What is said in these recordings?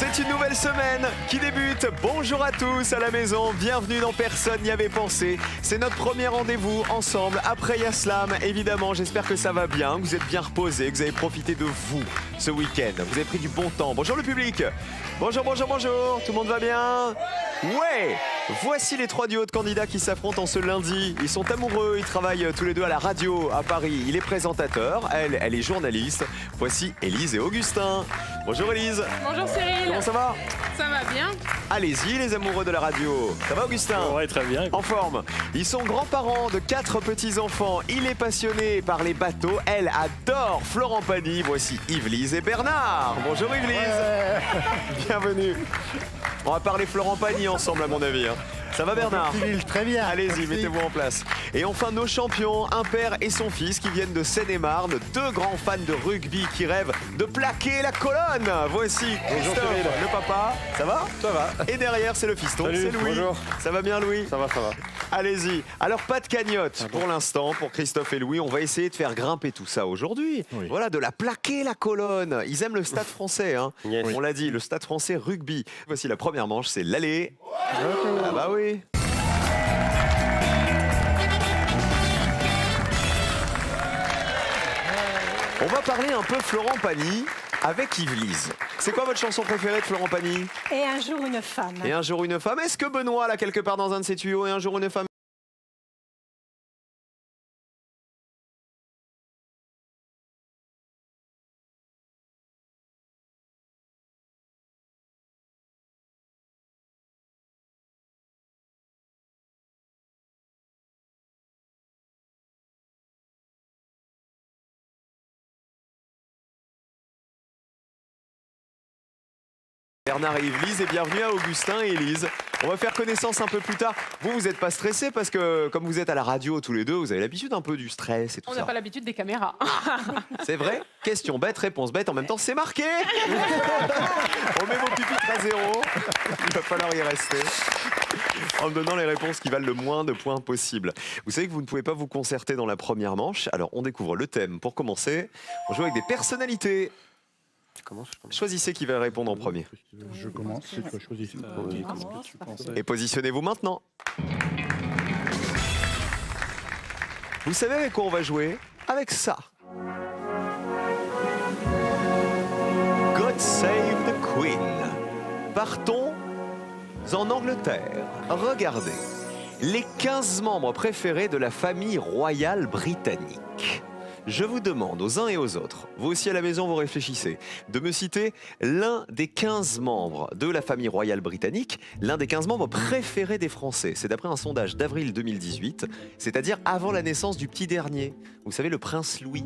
C'est une nouvelle semaine qui débute. Bonjour à tous à la maison, bienvenue dans Personne n'y avait pensé. C'est notre premier rendez-vous ensemble après Yaslam. Évidemment, j'espère que ça va bien, que vous êtes bien reposés, que vous avez profité de vous ce week-end. Vous avez pris du bon temps. Bonjour le public. Bonjour, bonjour, bonjour. Tout le monde va bien? Ouais. Voici les trois duos de candidats qui s'affrontent en ce lundi. Ils sont amoureux, ils travaillent tous les deux à la radio à Paris. Il est présentateur, elle est journaliste. Voici Élise et Augustin. Bonjour Élise. Bonjour Cyril. Comment ça va? Ça va bien. Allez-y les amoureux de la radio. Ça va Augustin? Ouais, très bien. En forme. Ils sont grands-parents de 4 petits-enfants. Il est passionné par les bateaux. Elle adore Florent Pagny. Voici Yvelise et Bernard. Bonjour Yvelise. Bienvenue. On va parler Florent Pagny ensemble à mon avis. Ça va Bernard? Très bien. Allez-y, mettez-vous en place. Et enfin, nos champions, un père et son fils qui viennent de Seine-et-Marne, deux grands fans de rugby qui rêvent de plaquer la colonne. Voici Christophe, le papa. Ça va? Ça va. Et derrière, c'est le fiston, Salut, c'est Louis. bonjour. Ça va bien, Louis? Ça va, ça va. Allez-y. Alors, pas de cagnotte pour l'instant, pour Christophe et Louis. On va essayer de faire grimper tout ça aujourd'hui. Oui. Voilà, de la plaquer la colonne. Ils aiment le stade français, hein. Yes. On l'a dit, le stade français rugby. Voici la première manche, c'est l'aller. Ah bah oui. On va parler un peu Florent Pagny avec Yvelise. C'est quoi votre chanson préférée de Florent Pagny? Et un jour une femme. Et un jour une femme. Est-ce que Benoît, là, quelque part dans un de ses tuyaux, et un jour une femme? Bernard et Yvelise, et bienvenue à Augustin et Élise. On va faire connaissance un peu plus tard. Vous n'êtes pas stressés parce que, comme vous êtes à la radio tous les deux, vous avez l'habitude un peu du stress et tout On ça. n'a pas l'habitude des caméras. C'est vrai? Question bête, réponse bête. En même temps, c'est marqué. On met vos pupitres à 0. Il va falloir y rester. En me donnant les réponses qui valent le moins de points possible. Vous savez que vous ne pouvez pas vous concerter dans la première manche. Alors, on découvre le thème. Pour commencer, on joue avec des personnalités. Choisissez qui va répondre en premier. Je commence, c'est toi choisir. Et positionnez-vous maintenant. Vous savez avec quoi on va jouer? Avec ça. God Save the Queen. Partons en Angleterre. Regardez. Les 15 membres préférés de la famille royale britannique. Je vous demande aux uns et aux autres, vous aussi à la maison vous réfléchissez, de me citer l'un des 15 membres de la famille royale britannique, l'un des 15 membres préférés des Français. C'est d'après un sondage d'avril 2018, c'est-à-dire avant la naissance du petit dernier. Vous savez, le prince Louis,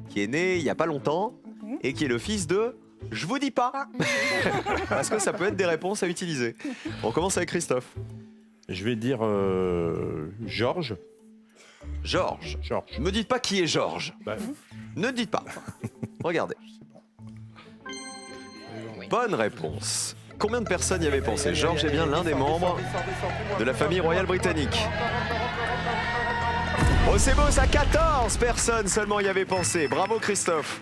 qui est né il n'y a pas longtemps et qui est le fils de... Je vous dis pas. Parce que ça peut être des réponses à utiliser. On commence avec Christophe. Je vais dire Georges. Georges. Georges. Me dites pas qui est Georges. Bah, Ne dites pas. Regardez. Bonne réponse. Combien de personnes y avaient pensé? Georges est bien l'un des membres de la famille royale britannique. Oh c'est beau ça, 14 personnes seulement y avaient pensé. Bravo Christophe.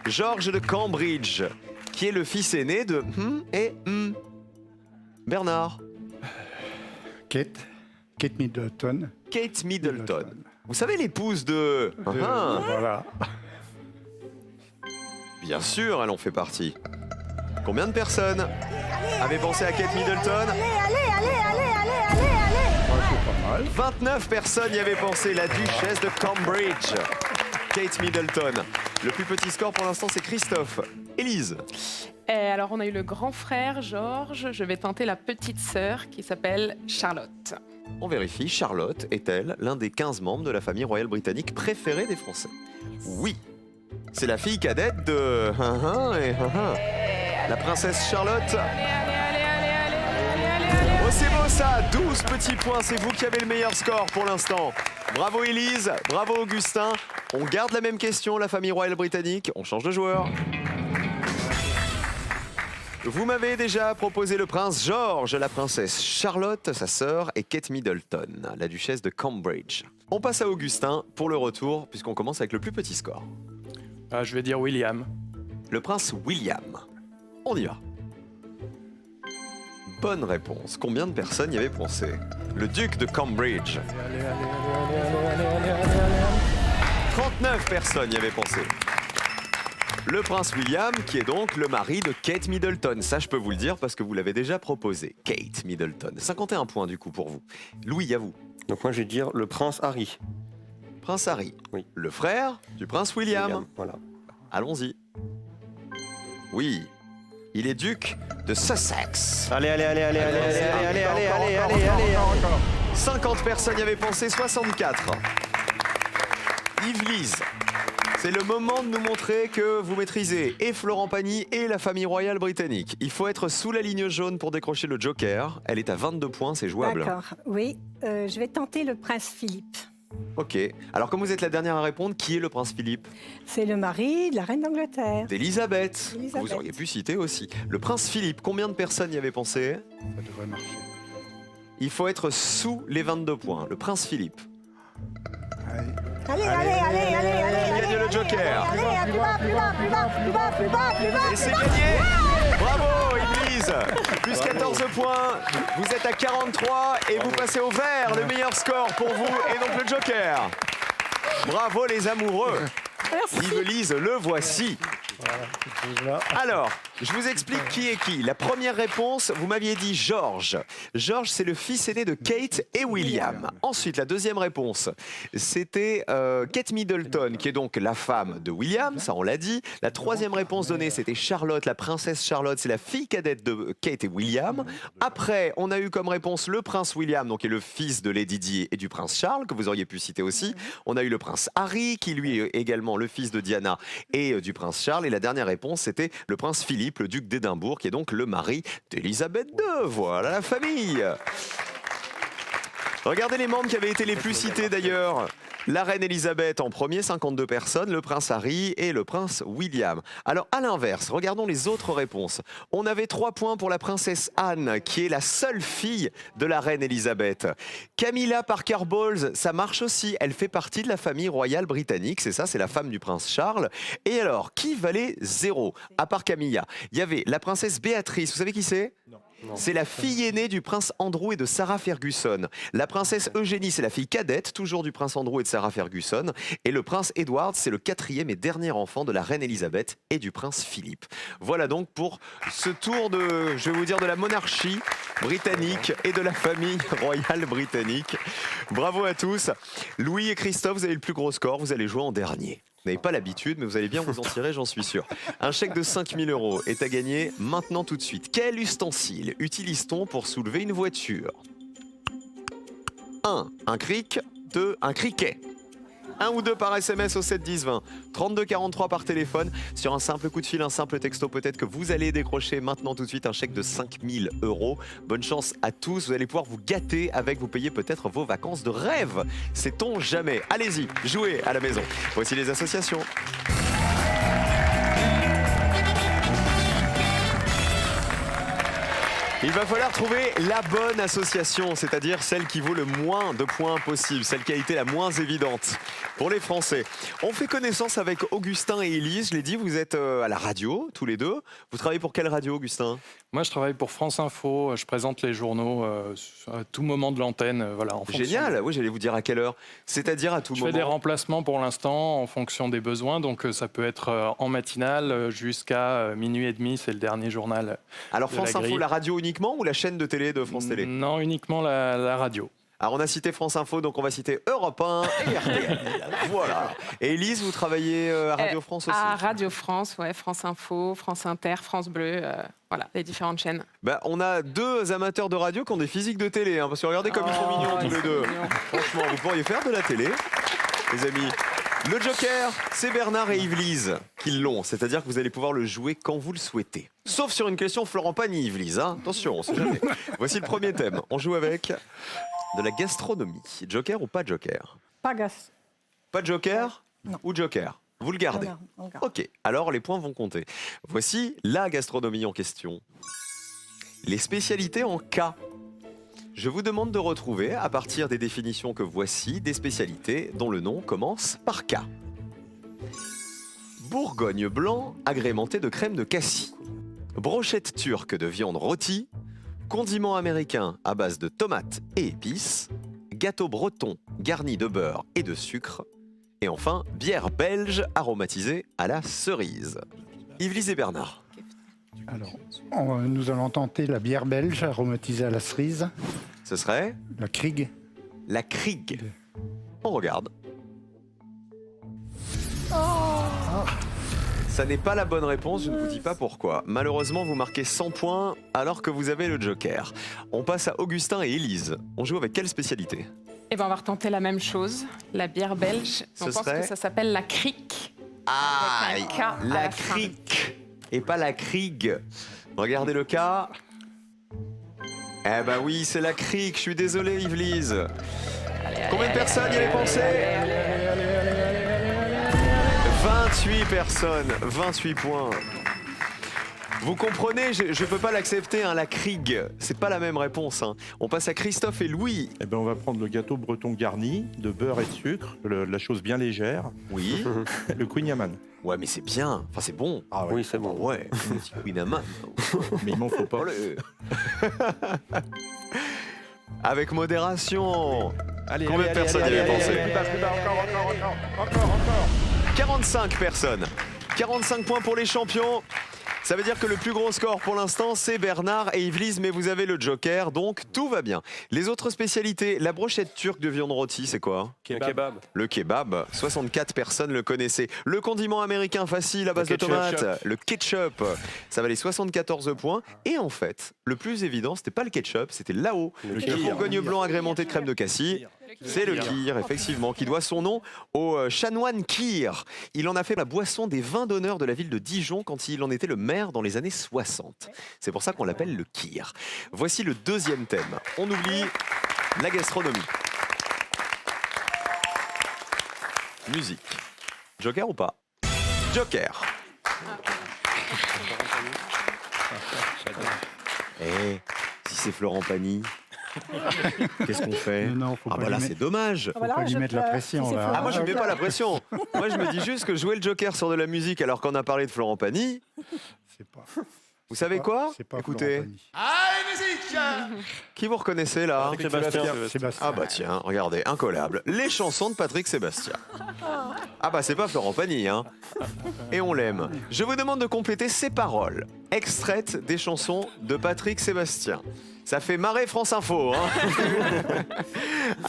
Georges de Cambridge, qui est le fils aîné de et Bernard. Kate Middleton. Kate Middleton. Vous savez l'épouse de... Voilà. Bien sûr, elle en fait partie. Combien de personnes avaient pensé à Kate Middleton? C'est pas mal. 29 personnes y avaient pensé, la duchesse de Cambridge. Kate Middleton. Le plus petit score pour l'instant, c'est Christophe. Élise. Alors, on a eu le grand frère, Georges. Je vais tenter la petite sœur qui s'appelle Charlotte. On vérifie, Charlotte est-elle l'un des 15 membres de la famille royale britannique préférée des Français? Oui. C'est la fille cadette de... La princesse Charlotte. Oh, c'est beau ça, 12 petits points, c'est vous qui avez le meilleur score pour l'instant. Bravo Élise, bravo Augustin. On garde la même question, la famille royale britannique, on change de joueur. Vous m'avez déjà proposé le prince George, la princesse Charlotte, sa sœur, et Kate Middleton, la duchesse de Cambridge. On passe à Augustin pour le retour, puisqu'on commence avec le plus petit score. je vais dire William. Le prince William. On y va. bonne réponse. Combien de personnes y avaient pensé? Le duc de Cambridge. 39 personnes y avaient pensé. Le prince William, qui est donc le mari de Kate Middleton. Ça, je peux vous le dire parce que vous l'avez déjà proposé. Kate Middleton. 51 points du coup pour vous. Louis, à vous. Donc moi je vais dire le prince Harry. Prince Harry. Oui. Le frère du prince William. Voilà. Allons-y. Oui. Il est duc de Sussex. Allez, allez, allez, allez, allez, allez, allez, allez, allez, allez, allez. 50 personnes y avaient pensé, 64. Yves Lise, c'est le moment de nous montrer que vous maîtrisez et Florent Pagny et la famille royale britannique. Il faut être sous la ligne jaune pour décrocher le joker. Elle est à 22 points, c'est jouable. D'accord, oui. Je vais tenter le prince Philippe. Ok. Alors comme vous êtes la dernière à répondre, qui est le prince Philippe? C'est le mari de la reine d'Angleterre. D'Élisabeth. Élisabeth. Vous auriez pu citer aussi. Le prince Philippe, combien de personnes y avaient pensé? Ça devrait marcher. Il faut être sous les 22 points. Le prince Philippe. Allez. Allez, allez, allez, allez, allez. Il gagne le joker. Allez, plus bas, plus bas, plus bas, plus bas, plus bas, plus bas. Et c'est gagné. Bravo, Église. Plus 14 points. Vous êtes à 43 et vous passez au vert. Le meilleur score pour vous et donc le joker. Bravo les amoureux. Merci. Yves-Lise, le voici. Voilà. Alors, je vous explique qui est qui. La première réponse, vous m'aviez dit George. George, c'est le fils aîné de Kate et William. Ensuite, la deuxième réponse, c'était Kate Middleton, qui est donc la femme de William, ça on l'a dit. La troisième réponse donnée, c'était Charlotte, la princesse Charlotte, c'est la fille cadette de Kate et William. Après, on a eu comme réponse le prince William, donc qui est le fils de Lady Di et du prince Charles, que vous auriez pu citer aussi. On a eu le prince Harry, qui lui est également le fils de Diana et du prince Charles. Et la dernière réponse, c'était le prince Philippe, le duc d'Édimbourg, qui est donc le mari d'Élisabeth II. Voilà la famille. Regardez les membres qui avaient été les plus cités d'ailleurs. La reine Elisabeth en premier, 52 personnes, le prince Harry et le prince William. Alors à l'inverse, regardons les autres réponses. On avait 3 points pour la princesse Anne, qui est la seule fille de la reine Elisabeth. Camilla Parker Bowles, ça marche aussi, elle fait partie de la famille royale britannique, c'est ça, c'est la femme du prince Charles. Et alors, qui valait 0 à part Camilla? Il y avait la princesse Béatrice, vous savez qui c'est? C'est la fille aînée du prince Andrew et de Sarah Ferguson. La princesse Eugénie, c'est la fille cadette, toujours du prince Andrew et de Sarah Ferguson. Et le prince Edward, c'est le 4e et dernier enfant de la reine Elisabeth et du prince Philippe. Voilà donc pour ce tour de, je vais vous dire, de la monarchie britannique et de la famille royale britannique. Bravo à tous. Louis et Christophe, vous avez le plus gros score, vous allez jouer en dernier. Vous n'avez pas l'habitude, mais vous allez bien vous en tirer, j'en suis sûr. Un chèque de 5 000 € est à gagner maintenant tout de suite. Quel ustensile utilise-t-on pour soulever une voiture? 1. Un cric. 2. Un criquet. 1 ou 2 par SMS au 7 10 20. 32 43 par téléphone. Sur un simple coup de fil, un simple texto, peut-être que vous allez décrocher maintenant tout de suite un chèque de 5 000 €. Bonne chance à tous. Vous allez pouvoir vous gâter avec, vous payer peut-être vos vacances de rêve. Sait-on jamais? Allez-y, jouez à la maison. Voici les associations. Il va falloir trouver la bonne association, c'est-à-dire celle qui vaut le moins de points possible, celle qui a été la moins évidente pour les Français. On fait connaissance avec Augustin et Élise, je l'ai dit, vous êtes à la radio, tous les deux. Vous travaillez pour quelle radio, Augustin? Moi, je travaille pour France Info, je présente les journaux à tout moment de l'antenne. Voilà, en Génial, oui, j'allais vous dire à quelle heure. C'est-à-dire à tout moment. Je fais des remplacements pour l'instant en fonction des besoins, donc ça peut être en matinale jusqu'à minuit et demi, c'est le dernier journal. Alors de France la Info, grille. la radio uniquement ou la chaîne de télé de France Télé? Non, uniquement la radio. Alors on a cité France Info, donc on va citer Europe 1 et RTL. Voilà. Et Élise, vous travaillez à Radio France aussi? À Radio France, ouais, France Info, France Inter, France Bleu, voilà, les différentes chaînes. Bah, on a 2 amateurs de radio qui ont des physiques de télé, hein, parce que regardez comme ils sont mignons tous les deux. Franchement, vous pourriez faire de la télé, les amis. Le Joker, c'est Bernard et Yves-Lise qui l'ont, c'est-à-dire que vous allez pouvoir le jouer quand vous le souhaitez. Sauf sur une question Florent Pagny, Yves-Lise, hein. Attention, on sait jamais. Voici le premier thème. On joue avec de la gastronomie. Joker ou pas Joker? Pas gas. Pas de Joker Non. ou Joker? Vous le gardez? On garde. Ok, alors les points vont compter. Voici la gastronomie en question. Les spécialités en K. Je vous demande de retrouver, à partir des définitions que voici, des spécialités dont le nom commence par K. Bourgogne blanc agrémenté de crème de cassis. Brochette turque de viande rôtie. condiment américain à base de tomates et épices, gâteau breton garni de beurre et de sucre, et enfin, bière belge aromatisée à la cerise. Yves-Lise et Bernard. Alors, nous allons tenter la bière belge aromatisée à la cerise, Ce serait la Krieg. la Krieg. On regarde. Ça n'est pas la bonne réponse, je ne vous dis pas pourquoi. Malheureusement, vous marquez 100 points alors que vous avez le joker. On passe à Augustin et Élise. On joue avec quelle spécialité? Et ben on va retenter la même chose, la bière belge. Ce On pense serait que ça s'appelle la crique. Aïe, Avec un K à la la fin. Krieg et pas la Krieg. Regardez le cas. Eh ben oui, c'est la Krieg, je suis désolé Yves-Lise. Combien de personnes y avaient pensé? 28 personnes, 28 points. Vous comprenez, je ne peux pas l'accepter, hein, la Krieg. C'est pas la même réponse. Hein. On passe à Christophe et Louis. Eh ben, on va prendre le gâteau breton garni de beurre et de sucre, la chose bien légère, Oui. le Queen Yaman. Ouais, mais c'est bien. Enfin, c'est bon. Ah Oui, c'est bon. Ouais, un petit Queen Amman. Mais il m'en faut pas. Olé. Avec modération. Allez, Combien de personnes y avaient pensé? plus bas, encore. 45 personnes. 45 points pour les champions. Ça veut dire que le plus gros score pour l'instant, c'est Bernard et Yves-Lise, mais vous avez le joker, donc tout va bien. Les autres spécialités, la brochette turque de viande rôtie, c'est quoi? Le kebab. Le kebab, 64 personnes le connaissaient. Le condiment américain facile à base de ketchup. tomates, le ketchup, ça valait 74 points. Et en fait, le plus évident, c'était pas le ketchup, c'était là-haut. Le Le kir. bourgogne blanc agrémenté de crème de cassis. C'est le kir, effectivement, qui doit son nom au chanoine Kir. Il en a fait la boisson des vins d'honneur de la ville de Dijon quand il en était le maire dans les années 60. C'est pour ça qu'on l'appelle le Kir. Voici le deuxième thème. On oublie la gastronomie. Musique. Joker ou pas? Joker. Eh, si c'est Florent Pagny, qu'est-ce qu'on fait? Non, faut Ah pas bah là, lui c'est mettre- dommage. Faut pas lui mettre la pression, là. Ah moi je mets pas la pression. Moi je me dis juste que jouer le Joker sur de la musique alors qu'on a parlé de Florent Pagny, C'est pas. vous savez quoi? C'est pas Écoutez, Florent Pagny. qui vous reconnaissez là? Sébastien. Sébastien. Ah bah tiens, regardez, incollable. Les chansons de Patrick Sébastien. Ah bah c'est pas Florent Pagny, hein. Et on l'aime. Je vous demande de compléter ces paroles, extraites des chansons de Patrick Sébastien. Ça fait marrer France Info, hein.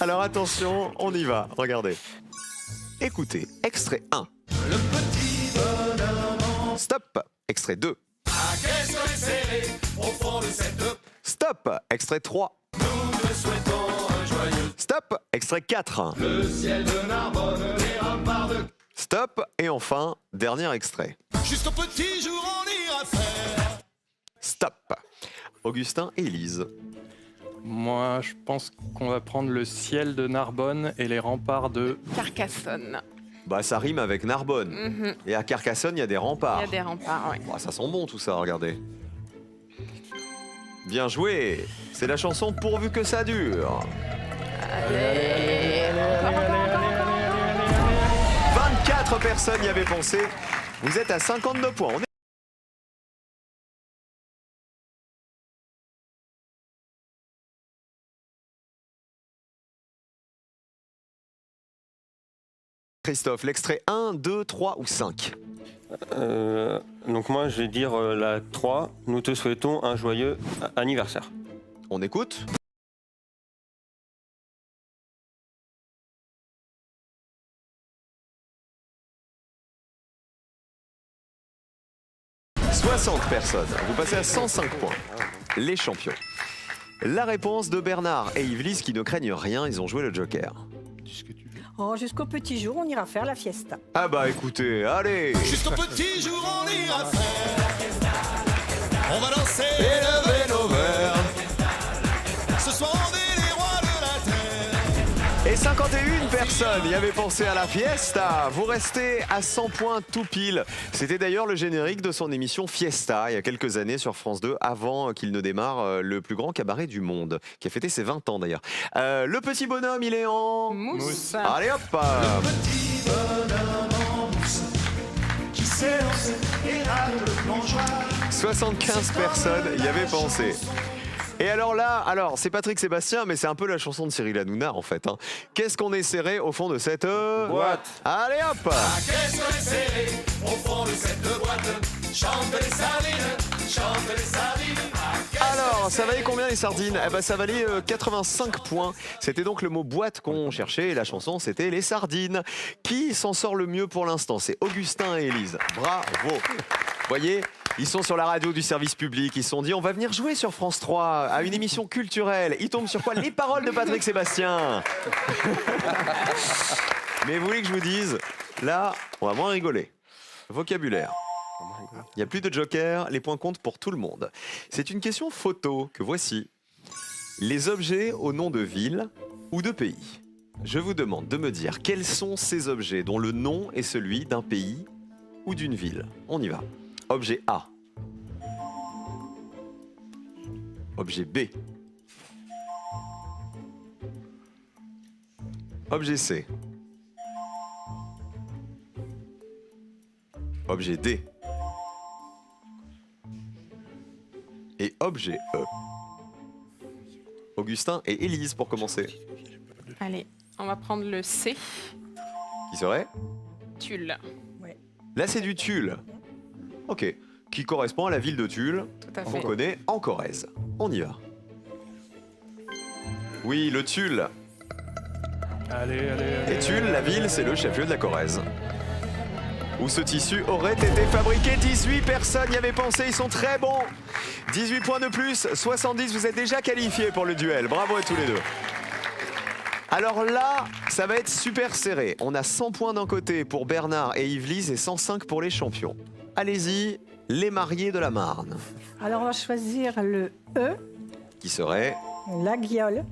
Alors attention, on y va, regardez. Écoutez, extrait 1. Stop, extrait 2. Stop, extrait 3. Stop, extrait 4. Stop, et enfin, dernier extrait. Jusqu'au petit jour, on ira faire. Stop. Augustin et Élise. Moi, je pense qu'on va prendre le ciel de Narbonne et les remparts de... Carcassonne. Bah ça rime avec Narbonne. Mhm. Et à Carcassonne, il y a des Il remparts. y a des remparts, oui. Bah, ça sent bon tout ça, regardez. Bien joué. C'est la chanson Pourvu que ça dure. Allez. Encore. 24 personnes y avaient pensé. Vous êtes à 52 points. On est... Christophe, l'extrait 1, 2, 3 ou 5? Donc moi, je vais dire la 3. Nous te souhaitons un joyeux anniversaire. On écoute. « 60 personnes. Vous passez à 105 points. Les champions. La réponse de Bernard et Yves-Lise qui ne craignent rien, ils ont joué le Joker. Dis ce que tu veux. Oh, jusqu'au petit jour, on ira faire la fiesta. Ah bah écoutez, allez. Jusqu'au petit jour, on ira faire. On va danser et lever nos verres. Ce soir, on est les rois de la terre. Et 51 personnes y avaient pensé à la fiesta. Vous restez à 100 points tout pile. C'était d'ailleurs le générique de son émission Fiesta, il y a quelques années sur France 2, avant qu'il ne démarre le plus grand cabaret du monde, qui a fêté ses 20 ans d'ailleurs. Le petit bonhomme, il est en... Mousse. Allez hop. Petit bonhomme en mousse qui s'est lancé et rate le plongeoir. 75 personnes y avaient pensé. Et alors là, c'est Patrick Sébastien, mais c'est un peu la chanson de Cyril Hanouna en fait. Hein. Qu'est-ce qu'on est serré au fond de cette Boîte. Allez hop. Qu'est-ce qu'on est serré au fond de cette boîte? Chante les sardines, chante les sardines. Alors, ça valait combien les sardines? Eh ben, ça valait 85 points. C'était donc le mot boîte qu'on cherchait et la chanson c'était les sardines. Qui s'en sort le mieux pour l'instant? C'est Augustin et Élise. Bravo. Vous voyez, ils sont sur la radio du service public. Ils se sont dit on va venir jouer sur France 3 à une émission culturelle. Ils tombent sur quoi? Les paroles de Patrick Sébastien. Mais vous voulez que je vous dise, là, on va moins rigoler. Vocabulaire. Il n'y a plus de joker, les points comptent pour tout le monde. C'est une question photo que voici. Les objets au nom de ville ou de pays. Je vous demande de me dire quels sont ces objets dont le nom est celui d'un pays ou d'une ville. On y va. Objet A. Objet B. Objet C. Objet D. Et objet E. Augustin et Élise pour commencer. Allez, on va prendre le C, Qui serait? Tulle. Là, c'est du Tulle. Ok. Qui correspond à la ville de Tulle, Tout à qu'on fait. connaît en Corrèze. On y va. Oui, le Tulle. Allez. Et Tulle, la ville, c'est le chef-lieu de la Corrèze. Où ce tissu aurait été fabriqué. 18 personnes y avaient pensé, ils sont très bons. 18 points de plus, 70, vous êtes déjà qualifiés pour le duel. Bravo à tous les deux. Alors là, ça va être super serré. On a 100 points d'un côté pour Bernard et Yvelise et 105 pour les champions. Allez-y, les mariés de la Marne. Alors, on va choisir le E, Qui serait, la guiole.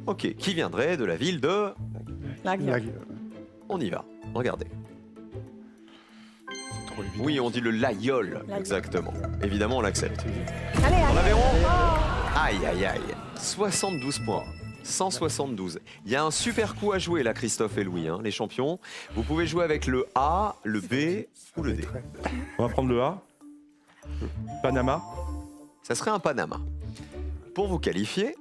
ok, qui viendrait de la ville de... La guiole. On y va, regardez. Trop évident. Oui, on dit le laïol, Laïol. exactement. Évidemment, on l'accepte. Allez, On la allez. verra. Aïe, aïe, aïe. 72 points. 172. Il y a un super coup à jouer là, Christophe et Louis, hein, les champions. Vous pouvez jouer avec le A, le B ou le D. On va prendre le A. Panama. Ça serait un Panama. Pour vous qualifier,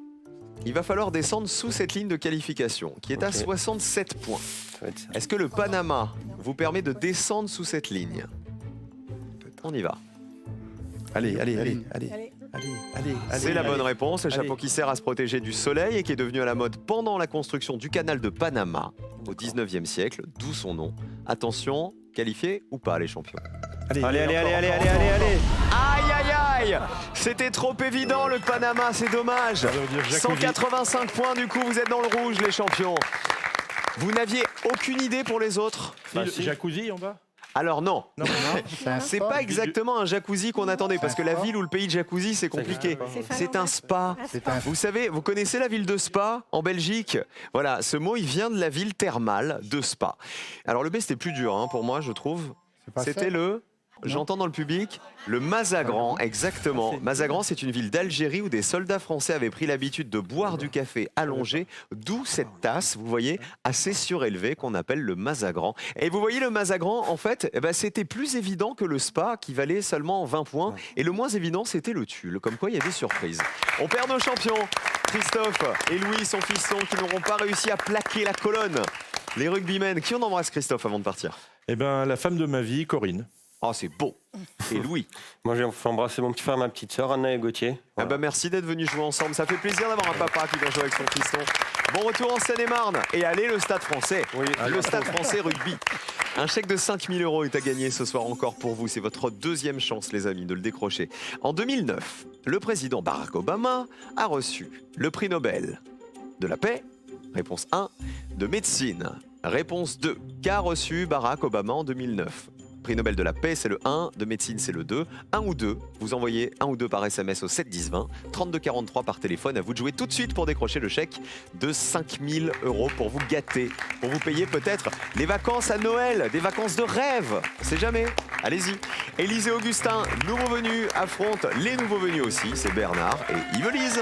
il va falloir descendre sous cette ligne de qualification, qui est à Ok. 67 points. Ça va être ça. Est-ce que le Panama vous permet de descendre sous cette ligne? On y va. Allez. Allez. C'est la bonne réponse, le Allez. chapeau qui sert à se protéger du soleil et qui est devenu à la mode pendant la construction du canal de Panama au 19e siècle, d'où son nom. Attention, qualifiés ou pas les champions? Allez. Aïe aïe aïe! C'était trop évident le Panama, c'est dommage. Ça veut dire jacuzzi. 185 points du coup, vous êtes dans le rouge les champions. Vous n'aviez aucune idée pour les autres? Si, le jacuzzi en bas. Alors non, Non. c'est pas exactement un jacuzzi qu'on attendait parce que la ville ou le pays de jacuzzi c'est compliqué. C'est un spa. Vous savez, vous connaissez la ville de Spa en Belgique? Voilà, ce mot il vient de la ville thermale de Spa. Alors le B c'était plus dur hein, pour moi je trouve. C'était le... J'entends dans le public le Mazagran, exactement. Mazagran, c'est une ville d'Algérie où des soldats français avaient pris l'habitude de boire du café allongé, d'où cette tasse, vous voyez, assez surélevée qu'on appelle le Mazagran. Et vous voyez le Mazagran, en fait, eh ben, c'était plus évident que le Spa qui valait seulement 20 points. Et le moins évident, c'était le Tulle, comme quoi il y a des surprises. On perd nos champions, Christophe et Louis, son fiston, qui n'auront pas réussi à plaquer la colonne. Les rugbymen, qui on embrasse Christophe avant de partir? Eh ben, la femme de ma vie, Corinne. Oh, c'est beau. Et Louis? Moi, j'ai embrassé mon petit frère, ma petite sœur, Anna et Gauthier. Ah bah merci d'être venus jouer ensemble. Ça fait plaisir d'avoir un papa qui vient jouer avec son fiston. Bon retour en Seine-et-Marne. Et allez, le Stade français. Oui. Le Stade français rugby. Un chèque de 5 000 € est à gagner ce soir encore pour vous. C'est votre deuxième chance, les amis, de le décrocher. En 2009, le président Barack Obama a reçu le prix Nobel de la paix. Réponse 1. De médecine. Réponse 2. Qu'a reçu Barack Obama en 2009? Prix Nobel de la paix, c'est le 1, de médecine, c'est le 2. 1 ou 2, vous envoyez 1 ou 2 par SMS au 7 10 20, 32 43 par téléphone. À vous de jouer tout de suite pour décrocher le chèque de 5 000 € pour vous gâter, pour vous payer peut-être les vacances à Noël, des vacances de rêve. On sait jamais. Allez-y. Élise et Augustin, nouveaux venus, affrontent les nouveaux venus aussi. C'est Bernard et Yvelise.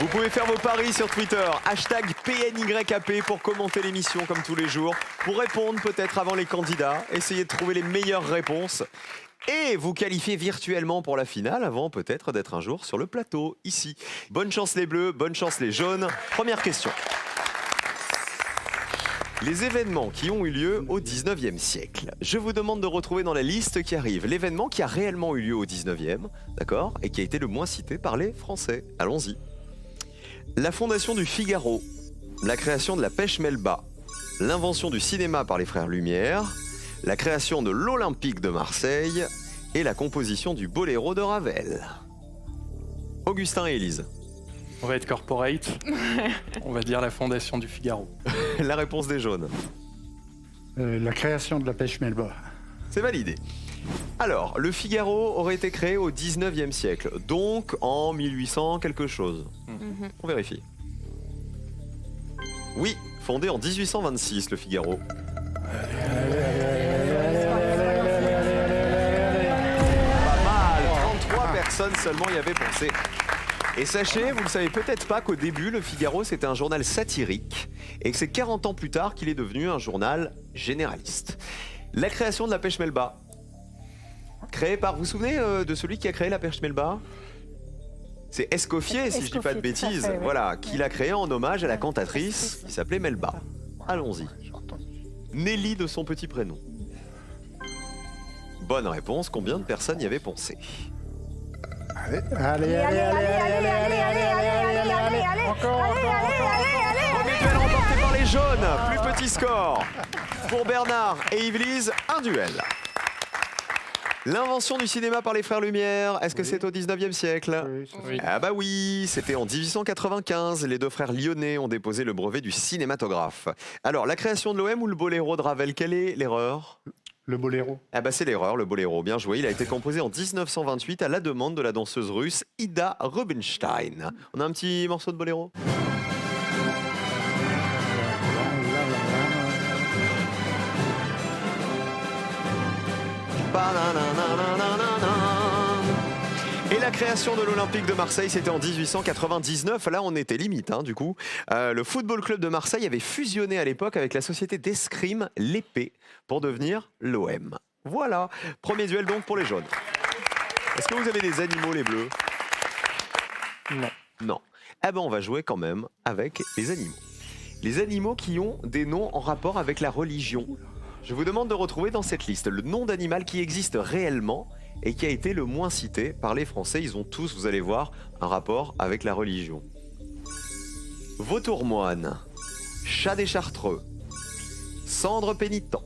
Vous pouvez faire vos paris sur Twitter, hashtag PNYAP pour commenter l'émission comme tous les jours, pour répondre peut-être avant les candidats, essayer de trouver les meilleures réponses et vous qualifier virtuellement pour la finale avant peut-être d'être un jour sur le plateau, ici. Bonne chance les bleus, bonne chance les jaunes. Première question. Les événements qui ont eu lieu au 19e siècle. Je vous demande de retrouver dans la liste qui arrive l'événement qui a réellement eu lieu au 19e, d'accord, et qui a été le moins cité par les Français. Allons-y. La fondation du Figaro, la création de la pêche Melba, l'invention du cinéma par les frères Lumière, la création de l'Olympique de Marseille et la composition du Boléro de Ravel. Augustin et Élise. On va être corporate. On va dire la fondation du Figaro. La réponse des jaunes. La création de la pêche Melba. C'est validé. Alors, le Figaro aurait été créé au 19e siècle, donc en 1800 quelque chose. On vérifie. Oui, fondé en 1826, le Figaro. Pas mal, 33 personnes seulement y avaient pensé. Et sachez, vous ne le savez peut-être pas qu'au début, le Figaro, c'était un journal satirique et que c'est 40 ans plus tard qu'il est devenu un journal généraliste. La création de la pêche Melba. Créée par, vous vous souvenez de celui qui a créé la pêche Melba ? C'est Escoffier, si je ne dis pas de bêtises, fait, oui. voilà, qui l'a créé en hommage à la cantatrice qui s'appelait Melba. Allons-y. Nelly de son petit prénom. Bonne réponse, combien de personnes y avaient pensé ? Allez, encore. Premier duel remporté par les jaunes, plus petit score. Pour Bernard et Yvelise, un duel. L'invention du cinéma par les frères Lumière, est-ce que c'est au 19e siècle ? Oui. Ah bah oui, c'était en 1895. Les deux frères lyonnais ont déposé le brevet du cinématographe. Alors, la création de l'OM ou le Boléro de Ravel, quelle est l'erreur ? Le Boléro. Ah bah c'est l'erreur, le Boléro, bien joué. Il a été composé en 1928 à la demande de la danseuse russe Ida Rubinstein. On a un petit morceau de Boléro ? Et la création de l'Olympique de Marseille, c'était en 1899. Là, on était limite, hein, du coup. Le Football Club de Marseille avait fusionné à l'époque avec la société d'escrime L'Épée pour devenir l'OM. Voilà, premier duel donc pour les jaunes. Est-ce que vous avez des animaux, les bleus ? Non. Non. Eh ben, on va jouer quand même avec les animaux. Les animaux qui ont des noms en rapport avec la religion. Je vous demande de retrouver dans cette liste le nom d'animal qui existe réellement et qui a été le moins cité par les Français. Ils ont tous, vous allez voir, un rapport avec la religion. Vautour-moine, chat des Chartreux, cendre pénitent,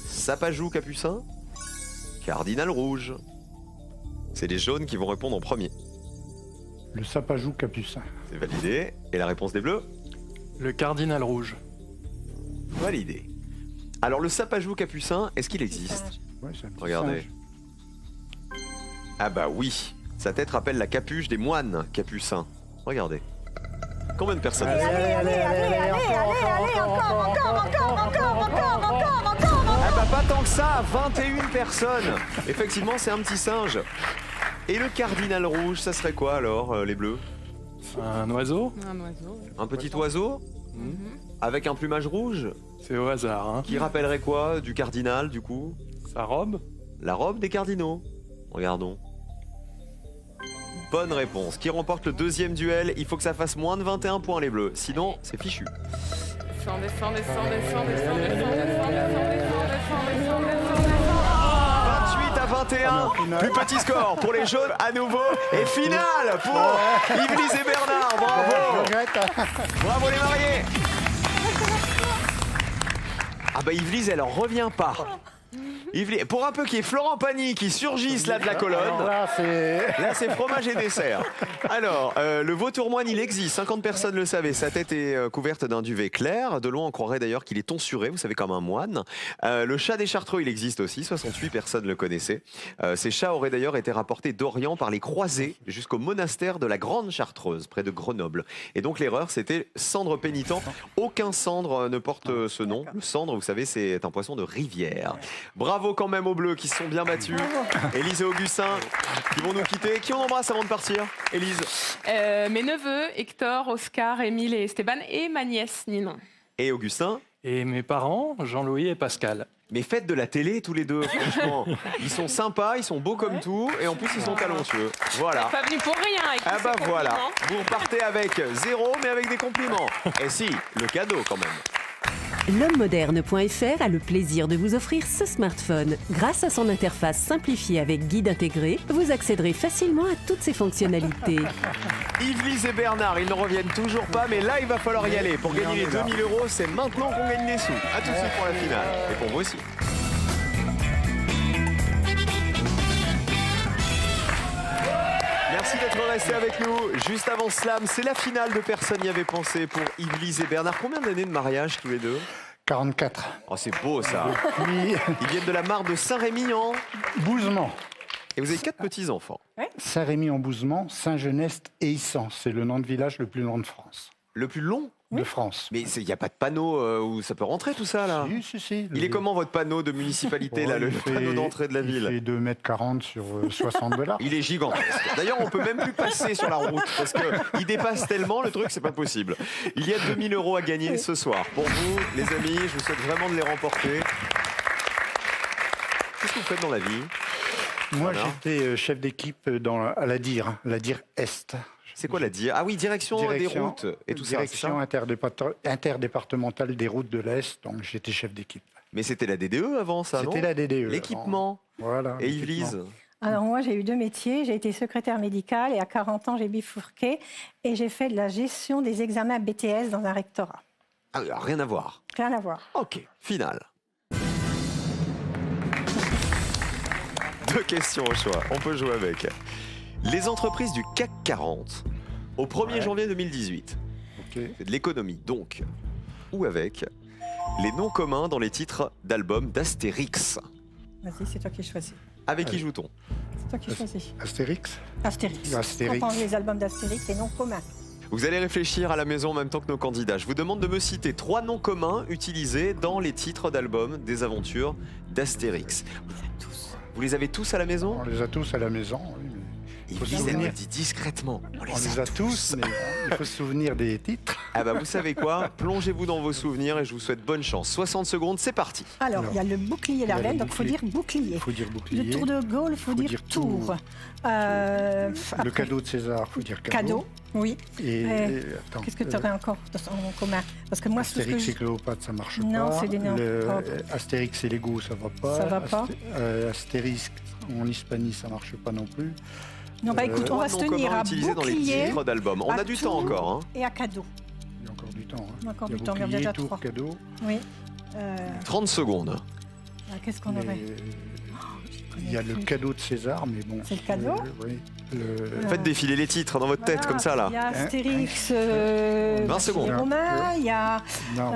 sapajou capucin, cardinal rouge. C'est les jaunes qui vont répondre en premier. Le sapajou capucin. C'est validé. Et la réponse des bleus ? Le cardinal rouge. Validé. Alors le sapajou capucin, est-ce qu'il existe ? Ouais, c'est un petit Regardez. singe. Ah bah oui, sa tête rappelle la capuche des moines capucins. Regardez. Combien de personnes ? Ah bah pas tant que ça, 21 personnes. Effectivement, c'est un petit singe. Et le cardinal rouge, ça serait quoi alors, les bleus ? Un oiseau. Un oiseau. Un petit oiseau avec un plumage rouge C'est au hasard. Hein. qui rappellerait quoi du cardinal du coup ? Sa robe. La robe des cardinaux. Regardons. Bonne réponse. Qui remporte le deuxième duel ? Il faut que ça fasse moins de 21 points les bleus. Sinon, c'est fichu. Descends. 28 à 21. Plus petit score pour les jaunes à nouveau. Et finale pour Yvelise et Bernard. Je Bravo. regrette. Bravo les mariés. Ah bah Yvelise, elle en revient pas. Yvelise, pour un peu qu'il y ait Florent Pagny qui surgisse là de la colonne. Alors là, c'est... Là, c'est fromage et dessert. Alors, le vautour-moine, il existe. 50 personnes le savaient. Sa tête est couverte d'un duvet clair. De loin, on croirait d'ailleurs qu'il est tonsuré, vous savez, comme un moine. Le chat des Chartreux, il existe aussi. 68 personnes le connaissaient. Ces chats auraient d'ailleurs été rapportés d'Orient par les croisés jusqu'au monastère de la Grande Chartreuse, près de Grenoble. Et donc, l'erreur, c'était cendre pénitent. Aucun cendre ne porte ce nom. Le cendre, vous savez, c'est un poisson de rivière. Bravo quand même aux Bleus qui se sont bien battus. Élise et Augustin qui vont nous quitter. Qui on embrasse avant de partir? Élise. Mes neveux, Hector, Oscar, Émile et Esteban, et ma nièce, Ninon. Et Augustin. Et mes parents, Jean-Louis et Pascal. Mais faites de la télé tous les deux, franchement. Ils sont sympas, ils sont beaux comme tout, et en plus ils sont talentueux. Voilà. Pas venu pour rien avec Ah tous bah ces voilà, compliments. vous repartez avec 0, mais avec des compliments. Et si, le cadeau quand même. L'homme-moderne.fr a le plaisir de vous offrir ce smartphone. Grâce à son interface simplifiée avec guide intégré, vous accéderez facilement à toutes ses fonctionnalités. Yves-Lise et Bernard, ils ne reviennent toujours pas, mais là il va falloir y aller. Pour gagner les 2000 €, c'est maintenant qu'on gagne les sous. A tout de suite pour la finale, et pour vous aussi. Merci d'être resté avec nous. Juste avant Slam, c'est la finale de Personne n'y avait pensé pour Yves-Lise et Bernard. Combien d'années de mariage tous les deux? 44. Oh, c'est beau ça. Puis, Ils viennent de la mare de Saint-Rémy en... Bouzement. Et vous avez 4 petits-enfants. Saint-Rémy-en-Bouzement, Saint-Genest et Issant. C'est le nom de village le plus long de France. Le plus long? De France. Mais il n'y a pas de panneau où ça peut rentrer tout ça là? Si. Il est comment votre panneau de municipalité là, le panneau d'entrée de la ville? Il fait 2,40 m sur 60 $. Il est gigantesque. D'ailleurs, on peut même plus passer sur la route parce qu'il dépasse tellement le truc, c'est pas possible. Il y a 2000 € à gagner ce soir. Pour vous, les amis, je vous souhaite vraiment de les remporter. Qu'est-ce que vous faites dans la vie? Moi, Voilà. j'étais chef d'équipe à la DIR Est. C'est quoi la DIR? Ah oui, direction des routes et tout ça. Direction interdépartementale des routes de l'Est, donc j'étais chef d'équipe. Mais c'était la DDE avant ça, non? C'était la DDE. L'équipement. Voilà. Et l'équipement. Yves-Lise? Alors moi, j'ai eu 2 métiers. J'ai été secrétaire médicale et à 40 ans, j'ai bifurqué et j'ai fait de la gestion des examens BTS dans un rectorat. Ah, rien à voir. Rien à voir. Ok, finale. 2 questions au choix, on peut jouer avec. Les entreprises du CAC 40, au 1er janvier 2018, Ok. c'est de l'économie, donc, ou avec les noms communs dans les titres d'albums d'Astérix. Vas-y, c'est toi qui choisis. Avec qui Allez. joue-t-on? C'est toi qui choisis. Astérix. Astérix. Astérix. Quand on les albums d'Astérix, c'est non commun. Vous allez réfléchir à la maison en même temps que nos candidats. Je vous demande de me citer 3 noms communs utilisés dans les titres d'albums des aventures d'Astérix. Vous les avez tous à la maison? On les a tous à la maison. Oui, mais Il faut me se souvenir. dit discrètement. on les a tous, mais il faut se souvenir des titres. Ah bah vous savez quoi? Plongez-vous dans vos souvenirs et je vous souhaite bonne chance. 60 secondes, c'est parti. Alors, il y a le bouclier d'Ardennes, le donc il faut bouclier. dire bouclier. Il faut dire bouclier. Le tour de Gaulle, il faut dire tour. Le Après, cadeau de César, il faut dire cadeau, oui. Et, attends, Qu'est-ce que tu aurais encore en commun? Parce que moi, ce que Astérix je... et Cléopâtre, ça marche Non, pas. c'est des noms propres. Astérix et Lego, ça va pas. Ça va pas. Astérix en Hispanie, ça marche pas non plus. Non, bah écoute, on va se Noms tenir communs à utilisés dans les bouclier titres d'albums. On à a du temps tour. encore. Hein. et à cadeau. Il y a encore du temps. Hein. On a encore Il y du temps, il y en a bouclier, déjà tour, 3. cadeau. Oui. 30 secondes. Qu'est-ce qu'on aurait? Il y a le cadeau de César, mais bon. C'est le cadeau Oui. Faites défiler les titres dans votre tête Voilà, comme ça là. Il y a Astérix, 20 secondes. les Romains, il y a Non.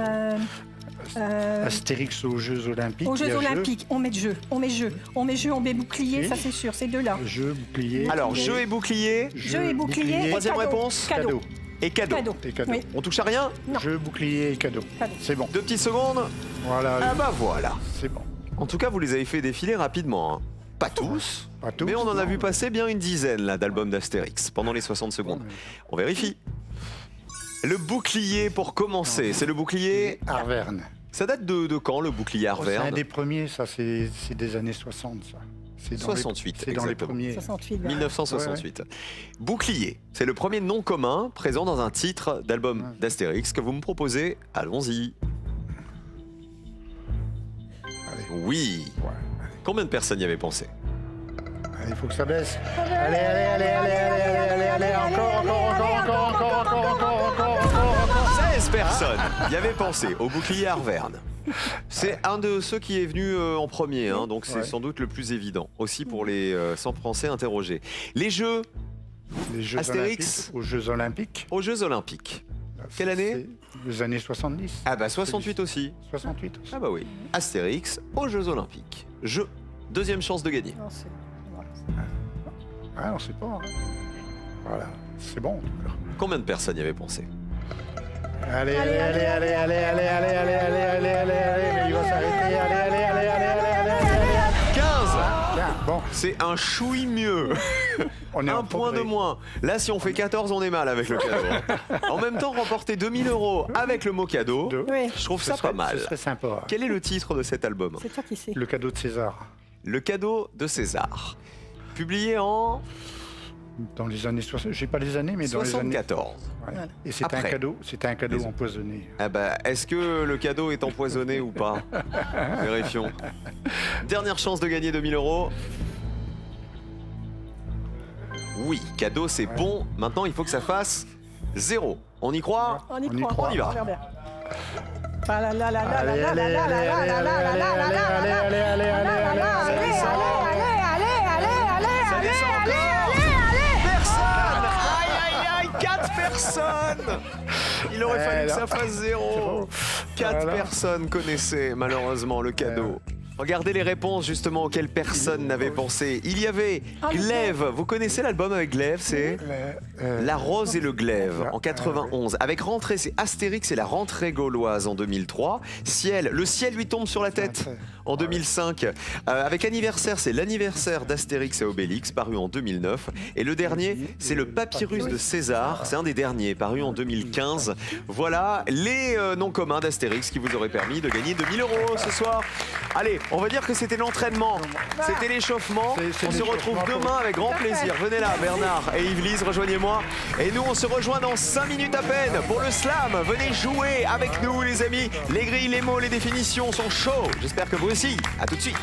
euh, Astérix aux Jeux Olympiques. aux il y Jeux a Olympiques. On met jeu, on met jeu, on met jeu, on met bouclier, Oui. ça c'est sûr, ces deux-là. Jeu, bouclier. Alors, jeu et bouclier Jeu et bouclier. Troisième cadeau. réponse. Cadeau. et cadeau. Cadeau. Et cadeau. Oui. On touche à rien? Non. Jeu, bouclier et cadeau. Cadeau. C'est bon. 2 petites secondes. Voilà. Ah bah voilà. C'est bon. En tout cas, vous les avez fait défiler rapidement. Hein. Pas tous, Pas tous, mais on en a non. vu passer bien une dizaine là d'albums d'Astérix pendant les 60 secondes. On vérifie. Le bouclier pour commencer, c'est le bouclier... Arverne. Ça date de quand le bouclier C'est un Arverne? des premiers, ça, c'est des années 60, ça. C'est dans 68, C'est dans les exactement. premiers. 68. voilà. 1968. Bouclier, c'est le premier nom commun présent dans un titre d'album Ouais. d'Astérix que vous me proposez. Allons-y. Allez. Oui. Ouais. Combien de personnes y avaient pensé? Allez, il faut que ça baisse. Allez, encore. 16 personnes y avaient pensé au bouclier Arverne. C'est un de ceux qui est venu en premier, hein, donc c'est Ouais. sans doute le plus évident, aussi pour les 100 Français interrogés. Les Jeux Les Jeux Astérix. Olympiques, aux Jeux Olympiques. aux Jeux Olympiques. Quelle année? C'est Les années 70. Ah bah 68 aussi. 68 aussi. Ah bah oui. Astérix aux Jeux Olympiques. Jeu. Deuxième chance de gagner. Non, c'est- voilà. Ah, on sait pas. Hein. Voilà, c'est bon en tout cas. Combien de personnes y avaient pensé? Allez, mais il va s'arrêter. Allez, C'est un chouille mieux. On est Un en point de progrès. moins. Là, si on fait 14, on est mal avec le cadeau. En même temps, remporter 2000 € avec le mot cadeau, Oui, je trouve Ce ça serait- pas mal. Ce serait sympa. Quel est le titre de cet album? c'est toi qui sais. Le cadeau de César. Le cadeau de César. Publié en Dans les années 60, j'ai pas les années, mais dans les années. 74. Ouais. Voilà. Et c'était un Après. cadeau, Les- empoisonné. Ah bah, est-ce que le cadeau est empoisonné ou pas? Vérifions. Dernière chance de gagner 2000 €. Oui, cadeau, c'est bon. Maintenant, il faut que ça fasse 0. On y croit? On y On y croit. croit. On y va. verra bien. Ah là là là là Allez, là allez, là là allez, là là allez, là là allez, là là allez, là allez, là allez, allez, allez, allez, là là, allez, allez, Ça allez, descend allez, encore. allez, allez. Personne! Aïe, aïe, aïe, 4 personnes! Il aurait fallu que non. ça fasse 0. 4 Voilà. personnes connaissaient malheureusement le cadeau. Regardez les réponses justement auxquelles personne n'avait pensé. Il y avait Ah, le Glaive. Vous connaissez l'album avec Glaive? C'est La Rose et le Glaive en 91. Avec rentrée, c'est Astérix et la rentrée gauloise en 2003. Ciel, le ciel lui tombe sur la tête en 2005. Avec Anniversaire, c'est l'anniversaire d'Astérix et Obélix, paru en 2009. Et le dernier, c'est le Papyrus de César. C'est un des derniers, paru en 2015. Voilà les noms communs d'Astérix qui vous auraient permis de gagner 2000 € ce soir. Allez, on va dire que c'était l'entraînement, c'était l'échauffement. C'est On se retrouve l'échauffement. demain avec grand plaisir. Venez là, Bernard et Yves-Lise, rejoignez-moi. Et nous, on se rejoint dans 5 minutes à peine pour le slam. Venez jouer avec nous, les amis. Les grilles, les mots, les définitions sont chauds. J'espère que vous aussi. À tout de suite.